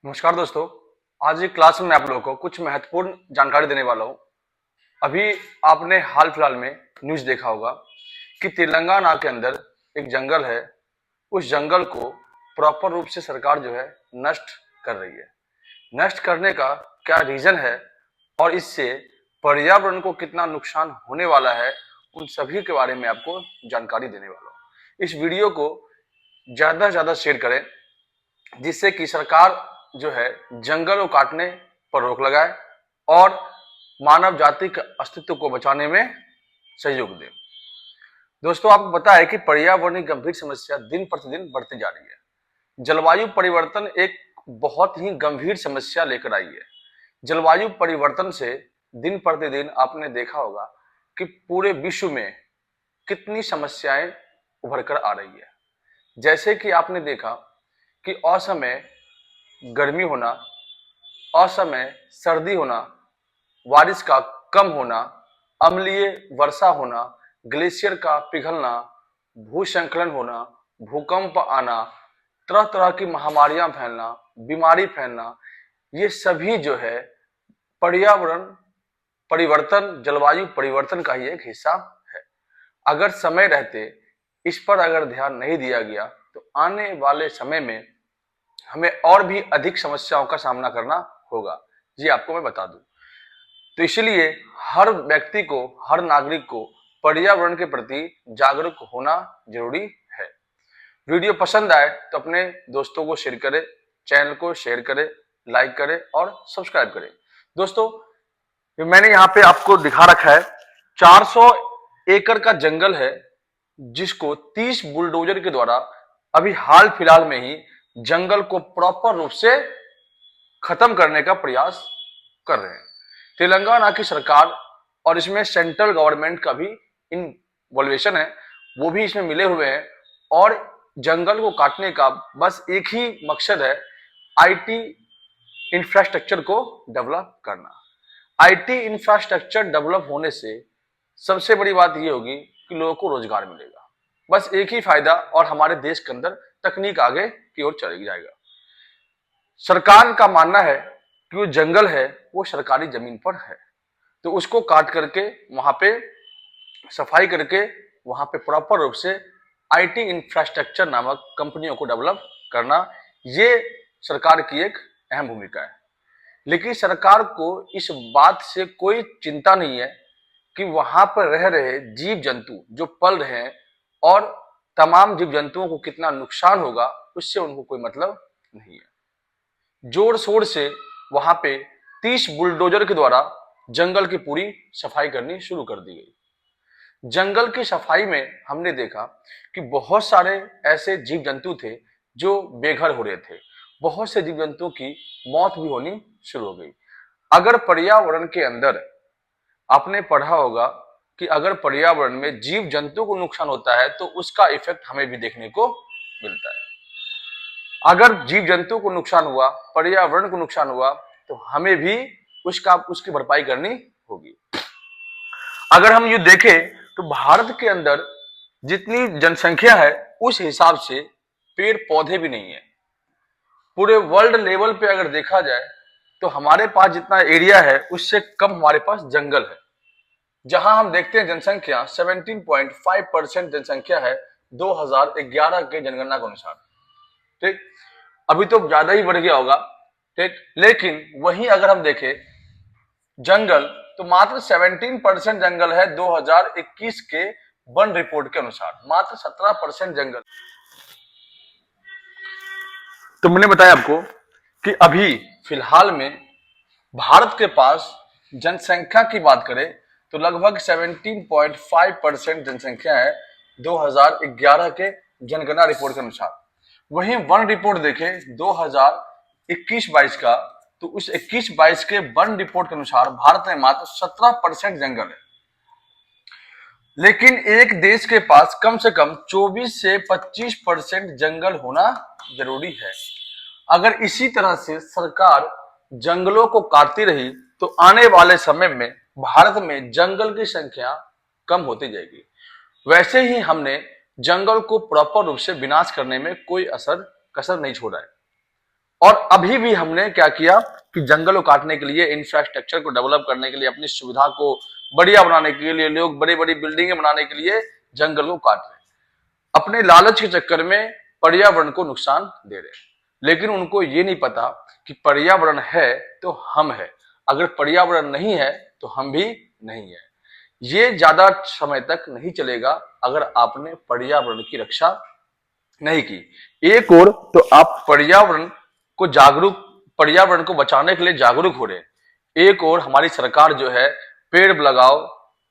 नमस्कार दोस्तों। आज की क्लास में मैं आप लोगों को कुछ महत्वपूर्ण जानकारी देने वाला हूं। अभी आपने हाल फिलहाल में न्यूज देखा होगा कि तेलंगाना के अंदर एक जंगल है। उस जंगल को प्रॉपर रूप से सरकार जो है नष्ट कर रही है। नष्ट करने का क्या रीजन है और इससे पर्यावरण को कितना नुकसान होने वाला है, उन सभी के बारे में आपको जानकारी देने वाला हूं। इस वीडियो को ज्यादा से ज्यादा शेयर करें जिससे कि सरकार जो है जंगल को काटने पर रोक लगाए और मानव जाति के अस्तित्व को बचाने में सहयोग दे। दोस्तों, आपको पता है कि पर्यावरणीय गंभीर समस्या दिन प्रतिदिन बढ़ती जा रही है। जलवायु परिवर्तन एक बहुत ही गंभीर समस्या लेकर आई है। जलवायु परिवर्तन से दिन प्रतिदिन आपने देखा होगा कि पूरे विश्व में कितनी समस्याएं उभर कर आ रही है। जैसे कि आपने देखा कि असमय गर्मी होना, असमय सर्दी होना, बारिश का कम होना, अम्लीय वर्षा होना, ग्लेशियर का पिघलना, भूस्खलन होना, भूकंप आना, तरह तरह की महामारियां फैलना, बीमारी फैलना, ये सभी जो है पर्यावरण परिवर्तन, जलवायु परिवर्तन का ही एक हिस्सा है। अगर समय रहते इस पर अगर ध्यान नहीं दिया गया तो आने वाले समय में हमें और भी अधिक समस्याओं का सामना करना होगा। जी आपको मैं बता दूं, तो इसलिए हर व्यक्ति को, हर नागरिक को पर्यावरण के प्रति जागरूक होना जरूरी है। वीडियो पसंद आए तो अपने दोस्तों को शेयर करें, चैनल को शेयर करें, लाइक करें और सब्सक्राइब करें। दोस्तों, मैंने यहाँ पे आपको दिखा रखा है 400 एकड़ का जंगल है जिसको 30 बुलडोजर के द्वारा अभी हाल फिलहाल में ही जंगल को प्रॉपर रूप से खत्म करने का प्रयास कर रहे हैं। तेलंगाना की सरकार और इसमें सेंट्रल गवर्नमेंट का भी इन्वॉल्वेशन है, वो भी इसमें मिले हुए हैं। और जंगल को काटने का बस एक ही मकसद है, आईटी इंफ्रास्ट्रक्चर को डेवलप करना। आईटी इंफ्रास्ट्रक्चर डेवलप होने से सबसे बड़ी बात यह होगी कि लोगों को रोजगार मिलेगा। बस एक ही फायदा, और हमारे देश के अंदर तकनीक आगे की ओर चली जाएगा। सरकार का मानना है कि वो जंगल है वो सरकारी जमीन पर है, तो उसको काट करके वहां पे सफाई करके वहां पे प्रॉपर रूप से आईटी इंफ्रास्ट्रक्चर नामक कंपनियों को डेवलप करना, ये सरकार की एक अहम भूमिका है। लेकिन सरकार को इस बात से कोई चिंता नहीं है कि वहां पर रह रहे जीव जंतु जो पल रहे हैं और तमाम जीव जंतुओं को कितना नुकसान होगा, उससे उनको कोई मतलब नहीं है। जोर शोर से वहां पे 30 बुलडोजर के द्वारा जंगल की पूरी सफाई करनी शुरू कर दी गई। जंगल की सफाई में हमने देखा कि बहुत सारे ऐसे जीव जंतु थे जो बेघर हो रहे थे। बहुत से जीव जंतुओं की मौत भी होनी शुरू हो गई। अगर पर्यावरण के अंदर आपने पढ़ा होगा कि अगर पर्यावरण में जीव जंतु को नुकसान होता है तो उसका इफेक्ट हमें भी देखने को मिलता है। अगर जीव जंतु को नुकसान हुआ, पर्यावरण को नुकसान हुआ, तो हमें भी उसकी भरपाई करनी होगी। अगर हम ये देखें तो भारत के अंदर जितनी जनसंख्या है उस हिसाब से पेड़ पौधे भी नहीं है। पूरे वर्ल्ड लेवल पे अगर देखा जाए तो हमारे पास जितना एरिया है उससे कम हमारे पास जंगल है। जहां हम देखते हैं जनसंख्या 17.5% जनसंख्या है 2011 के जनगणना के अनुसार। ठीक, अभी तो ज्यादा ही बढ़ गया होगा। ठीक, लेकिन वहीं अगर हम देखें जंगल तो मात्र 17% जंगल है 2021 के वन रिपोर्ट के अनुसार, मात्र 17% जंगल। तो मैंने बताया आपको कि अभी फिलहाल में भारत के पास जनसंख्या की बात करें तो लगभग 17.5% जनसंख्या है 2011 के जनगणना रिपोर्ट के अनुसार। वहीं वन रिपोर्ट देखें 2021-22 का, तो उस 21-22 के वन रिपोर्ट के अनुसार भारत में मात्र 17% जंगल है। लेकिन एक देश के पास कम से कम 24 से 25% जंगल होना जरूरी है। अगर इसी तरह से सरकार जंगलों को काटती रही तो आने वाले समय में भारत में जंगल की संख्या कम होती जाएगी। वैसे ही हमने जंगल को प्रॉपर रूप से विनाश करने में कोई कसर नहीं छोड़ा है। और अभी भी हमने क्या किया कि जंगल को काटने के लिए, इंफ्रास्ट्रक्चर को डेवलप करने के लिए, अपनी सुविधा को बढ़िया बनाने के लिए, लोग बड़ी बड़ी बिल्डिंगें बनाने के लिए जंगल को काट रहे हैं, अपने लालच के चक्कर में पर्यावरण को नुकसान दे रहे हैं। लेकिन उनको ये नहीं पता कि पर्यावरण है तो हम है, अगर पर्यावरण नहीं है तो हम भी नहीं है। ये ज्यादा समय तक नहीं चलेगा अगर आपने पर्यावरण की रक्षा नहीं की। एक और तो आप पर्यावरण को बचाने के लिए जागरूक हो रहे हैं, एक और हमारी सरकार जो है पेड़ लगाओ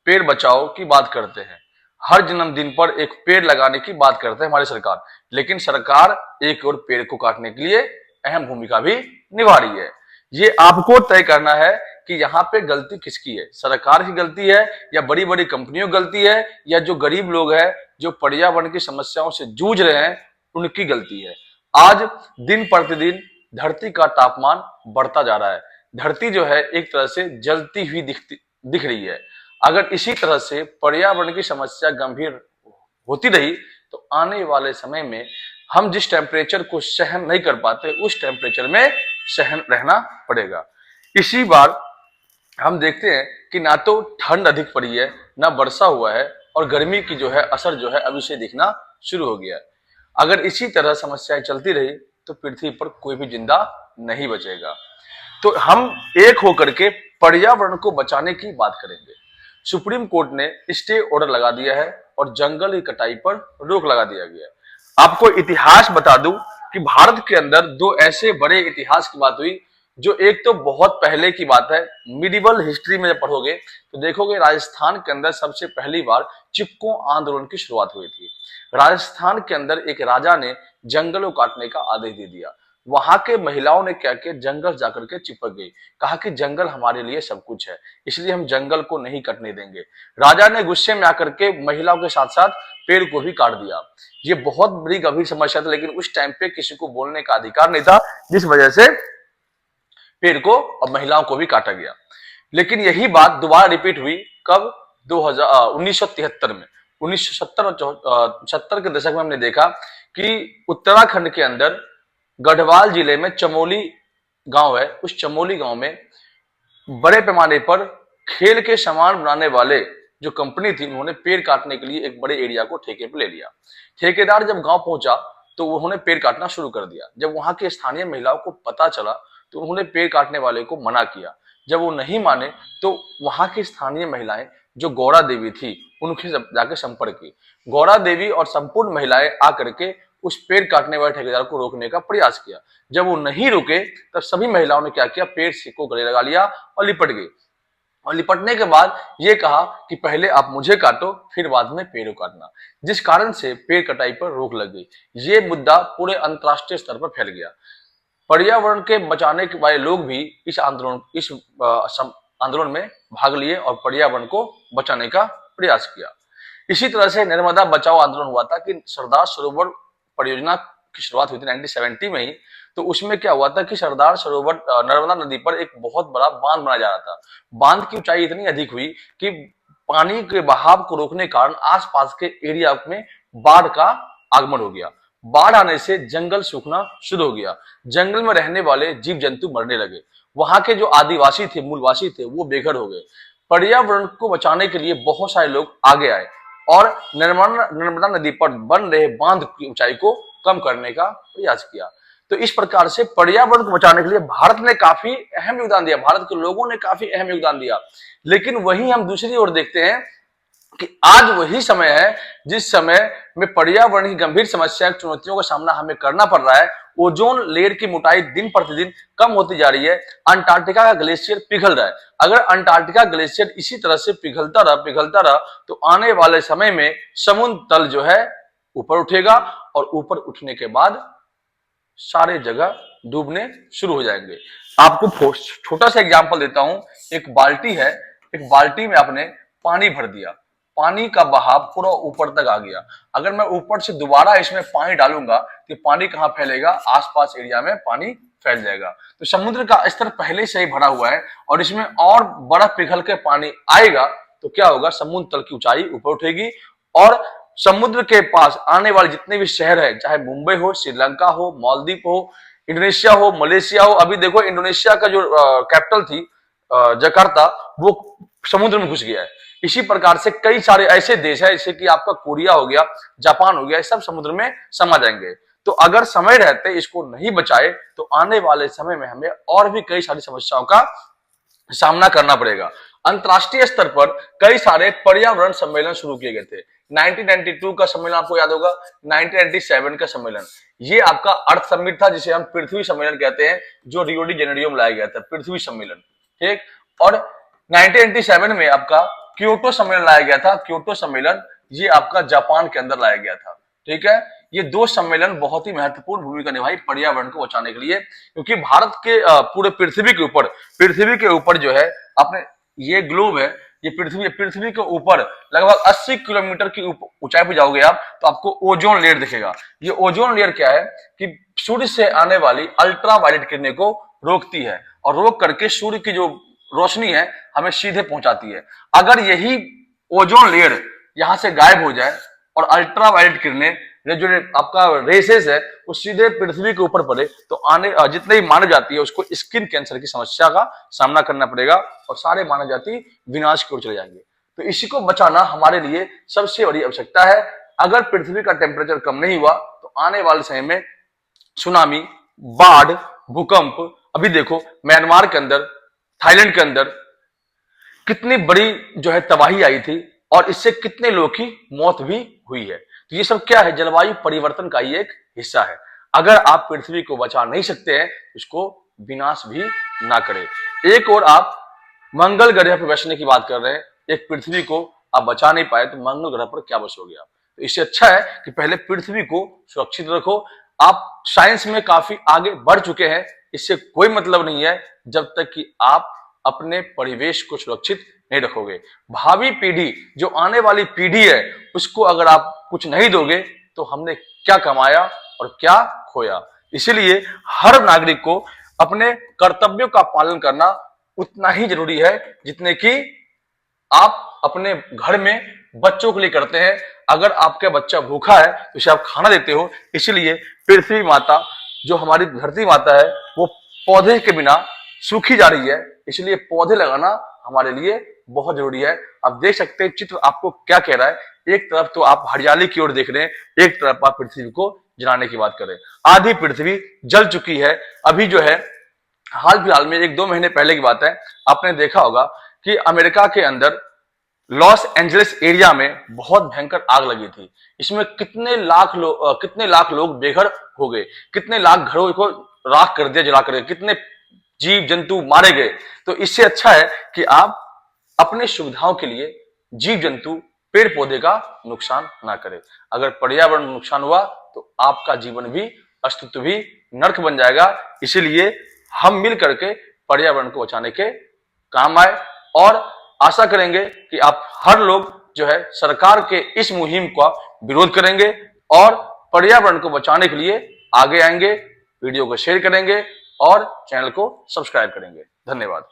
पेड़ बचाओ की बात करते हैं, हर जन्मदिन पर एक पेड़ लगाने की बात करते हैं हमारी सरकार, लेकिन सरकार एक और पेड़ को काटने के लिए अहम भूमिका भी निभा रही है। ये आपको तय करना है कि यहाँ पे गलती किसकी है, सरकार की गलती है या बड़ी बड़ी कंपनियों की गलती है या जो गरीब लोग हैं जो पर्यावरण की समस्याओं से जूझ रहे हैं उनकी गलती है। आज दिन प्रतिदिन धरती का तापमान बढ़ता जा रहा है, धरती जो है एक तरह से जलती हुई दिख रही है। अगर इसी तरह से पर्यावरण की समस्या गंभीर होती रही तो आने वाले समय में हम जिस टेम्परेचर को सहन नहीं कर पाते उस टेम्परेचर में सहन रहना पड़ेगा। इसी बार हम देखते हैं कि ना तो ठंड अधिक पड़ी है, ना वर्षा हुआ है, और गर्मी की जो है असर जो है अभी से दिखना शुरू हो गया है। अगर इसी तरह समस्याएं चलती रही तो पृथ्वी पर कोई भी जिंदा नहीं बचेगा। तो हम एक होकर के पर्यावरण को बचाने की बात करेंगे। सुप्रीम कोर्ट ने स्टे ऑर्डर लगा दिया है और जंगल की कटाई पर रोक लगा दिया गया है। आपको इतिहास बता दूं कि भारत के अंदर दो ऐसे बड़े इतिहास की बात हुई, जो एक तो बहुत पहले की बात है, मिडिवल हिस्ट्री में जब पढ़ोगे तो देखोगे राजस्थान के अंदर सबसे पहली बार चिपको आंदोलन की शुरुआत हुई थी। राजस्थान के अंदर एक राजा ने जंगलों काटने का आदेश दे दिया। वहां के महिलाओं ने क्या किया, जंगल जाकर के चिपक गई, कहा कि जंगल हमारे लिए सब कुछ है, इसलिए हम जंगल को नहीं कटने देंगे। राजा ने गुस्से में आकर के महिलाओं के साथ साथ पेड़ को भी काट दिया। ये बहुत बड़ी गंभीर समस्या थी, लेकिन उस टाइम पे किसी को बोलने का अधिकार नहीं था, जिस वजह से पेड़ को और महिलाओं को भी काटा गया। लेकिन यही बात दोबारा रिपीट हुई कब, 1973 में। 1970 के दशक में हमने देखा कि उत्तराखंड के अंदर गढ़वाल जिले में चमोली गांव है, उस चमोली गांव में बड़े पैमाने पर खेल के सामान बनाने वाले जो कंपनी थी, उन्होंने पेड़ काटने के लिए एक बड़े एरिया को ठेके पे ले लिया। ठेकेदार जब गांव पहुंचा तो उन्होंने पेड़ काटना शुरू कर दिया। जब वहां के स्थानीय महिलाओं को पता चला तो उन्होंने पेड़ काटने वाले को मना किया। जब वो नहीं माने तो वहां की स्थानीय महिलाएं जो गौरा देवी थी उनके जाके संपर्क की। गौरा देवी और संपूर्ण महिलाएं आकर के उस पेड़ काटने वाले ठेकेदार को रोकने का प्रयास किया। जब वो नहीं रुके तब सभी महिलाओं ने क्या किया, पेड़ को गले लगा लिया और लिपट गई। और लिपटने के बाद ये कहा कि पहले आप मुझे काटो फिर बाद में पेड़ को काटना, जिस कारण से पेड़ कटाई पर रोक लग गई। ये मुद्दा पूरे अंतर्राष्ट्रीय स्तर पर फैल गया। पर्यावरण के बचाने के वाले लोग भी इस आंदोलन में भाग लिए और पर्यावरण को बचाने का प्रयास किया। इसी तरह से नर्मदा बचाओ आंदोलन हुआ था कि सरदार सरोवर परियोजना की शुरुआत हुई थी 1970 में ही। तो उसमें क्या हुआ था कि सरदार सरोवर नर्मदा नदी पर एक बहुत बड़ा बांध बनाया जा रहा था। बांध की ऊंचाई इतनी अधिक हुई कि पानी के बहाव को रोकने के कारण आसपास के एरिया में बाढ़ का आगमन हो गया। बाढ़ आने से जंगल सूखना शुरू हो गया, जंगल में रहने वाले जीव जंतु मरने लगे, वहां के जो आदिवासी थे, मूलवासी थे, वो बेघर हो गए। पर्यावरण को बचाने के लिए बहुत सारे लोग आगे आए और नर्मदा नदी पर बन रहे बांध की ऊंचाई को कम करने का प्रयास किया। तो इस प्रकार से पर्यावरण को बचाने के लिए भारत ने काफी अहम योगदान दिया, भारत के लोगों ने काफी अहम योगदान दिया। लेकिन वही हम दूसरी ओर देखते हैं कि आज वही समय है जिस समय में पर्यावरण की गंभीर समस्या चुनौतियों का सामना हमें करना पड़ रहा है। ओजोन लेयर की मोटाई दिन प्रतिदिन कम होती जा रही है, अंटार्कटिका का ग्लेशियर पिघल रहा है। अगर अंटार्कटिका ग्लेशियर इसी तरह से पिघलता रहा तो आने वाले समय में समुद्र तल जो है ऊपर उठेगा और ऊपर उठने के बाद सारे जगह डूबने शुरू हो जाएंगे। आपको छोटा सा एग्जांपल देता हूं। एक बाल्टी है, एक बाल्टी में आपने पानी भर दिया, पानी का बहाव पूरा ऊपर तक आ गया। अगर मैं ऊपर से दोबारा इसमें पानी डालूंगा तो पानी कहां फैलेगा, आसपास एरिया में पानी फैल जाएगा। तो समुद्र का स्तर पहले से ही भरा हुआ है और इसमें और बर्फ पिघल के पानी आएगा तो क्या होगा, समुद्र तल की ऊंचाई ऊपर उठेगी और समुद्र के पास आने वाले जितने भी शहर है, चाहे मुंबई हो, श्रीलंका हो, मालदीव हो, इंडोनेशिया हो, मलेशिया हो। अभी देखो इंडोनेशिया का जो कैपिटल थी जकार्ता, वो समुद्र में घुस गया है। इसी प्रकार से कई सारे ऐसे देश है जैसे कि आपका कोरिया हो गया, जापान हो गया, ये सब समुद्र में समा जाएंगे। तो अगर समय रहते इसको नहीं बचाए तो आने वाले समय में हमें और भी कई सारी समस्याओं का सामना करना पड़ेगा। अंतर्राष्ट्रीय स्तर पर कई सारे पर्यावरण सम्मेलन शुरू किए गए थे। 1992 का सम्मेलन आपको याद होगा, 1997 का सम्मेलन, ये आपका अर्थ समिट था जिसे हम पृथ्वी सम्मेलन कहते हैं, जो रियो डी जेनेरियो में लाया गया था, पृथ्वी सम्मेलन। ठीक। और 1987 में आपका क्योटो सम्मेलन लाया गया था। क्योटो सम्मेलन ये आपका जापान के अंदर लाया गया था। ठीक है। ये दो सम्मेलन बहुत ही महत्वपूर्ण भूमिका निभाई पर्यावरण को बचाने के लिए, क्योंकि भारत के पूरे पृथ्वी के ऊपर जो है अपने ये ग्लोब है, ये पृथ्वी के ऊपर लगभग 80 किलोमीटर की ऊंचाई पर जाओगे आप तो आपको ओजोन लेयर दिखेगा। ये ओजोन लेयर क्या है कि सूर्य से आने वाली अल्ट्रा वायलेट किरणें को रोकती है और रोक करके सूर्य की जो रोशनी है हमें सीधे पहुंचाती है। अगर यही ओजोन लेयर यहां से गायब हो जाए और अल्ट्रा वायलेट किरणें जो आपका रेसेस है वो सीधे पृथ्वी के ऊपर पड़े तो आने जितने ही मानव जाति है उसको स्किन कैंसर की समस्या का सामना करना पड़ेगा और सारे मानव जाति विनाश की ओर चले जाएंगे। तो इसी को बचाना हमारे लिए सबसे बड़ी आवश्यकता है। अगर पृथ्वी का टेम्परेचर कम नहीं हुआ तो आने वाले समय में सुनामी, बाढ़, भूकंप, अभी देखो म्यांमार के अंदर, थाईलैंड के अंदर कितनी बड़ी जो है तबाही आई थी और इससे कितने लोगों की मौत भी हुई है। तो ये सब क्या है, जलवायु परिवर्तन का ही एक हिस्सा है। अगर आप पृथ्वी को बचा नहीं सकते हैं इसको विनाश भी ना करें। एक और आप मंगल ग्रह पर बसने की बात कर रहे हैं, एक पृथ्वी को आप बचा नहीं पाए तो मंगल ग्रह पर क्या बसोगे आप। तो इससे अच्छा है कि पहले पृथ्वी को सुरक्षित रखो। आप साइंस में काफी आगे बढ़ चुके हैं, इससे कोई मतलब नहीं है जब तक कि आप अपने परिवेश को सुरक्षित नहीं रखोगे। भावी पीढ़ी, जो आने वाली पीढ़ी है, उसको अगर आप कुछ नहीं दोगे तो हमने क्या कमाया और क्या खोया। इसीलिए हर नागरिक को अपने कर्तव्यों का पालन करना उतना ही जरूरी है जितने कि आप अपने घर में बच्चों के लिए करते हैं। अगर आपका बच्चा भूखा है तो उसे आप खाना देते हो। इसलिए पृथ्वी माता, जो हमारी धरती माता है, वो पौधे के बिना सूखी जा रही है, इसलिए पौधे लगाना हमारे लिए बहुत जरूरी है। आप देख सकते हैं चित्र आपको क्या कह रहा है, एक तरफ तो आप हरियाली की ओर देख रहे हैं, एक तरफ आप पृथ्वी को जलाने की बात करें। आधी पृथ्वी जल चुकी है। अभी जो है हाल फिलहाल में 1-2 महीने पहले की बात है, आपने देखा होगा कि अमेरिका के अंदर लॉस एंजलिस एरिया में बहुत भयंकर आग लगी थी। इसमें कितने लाख लोग बेघर हो गए, कितने लाख घरों को राख कर दिया जला कर, कितने जीव जंतु मारे गए। तो इससे अच्छा है कि आप अपने सुविधाओं के लिए जीव जंतु, पेड़ पौधे का नुकसान ना करें। अगर पर्यावरण नुकसान हुआ तो आपका जीवन भी, अस्तित्व भी नर्क बन जाएगा। इसीलिए हम मिल करके पर्यावरण को बचाने के काम आए और आशा करेंगे कि आप हर लोग जो है सरकार के इस मुहिम का विरोध करेंगे और पर्यावरण को बचाने के लिए आगे आएंगे, वीडियो को शेयर करेंगे और चैनल को सब्सक्राइब करेंगे। धन्यवाद।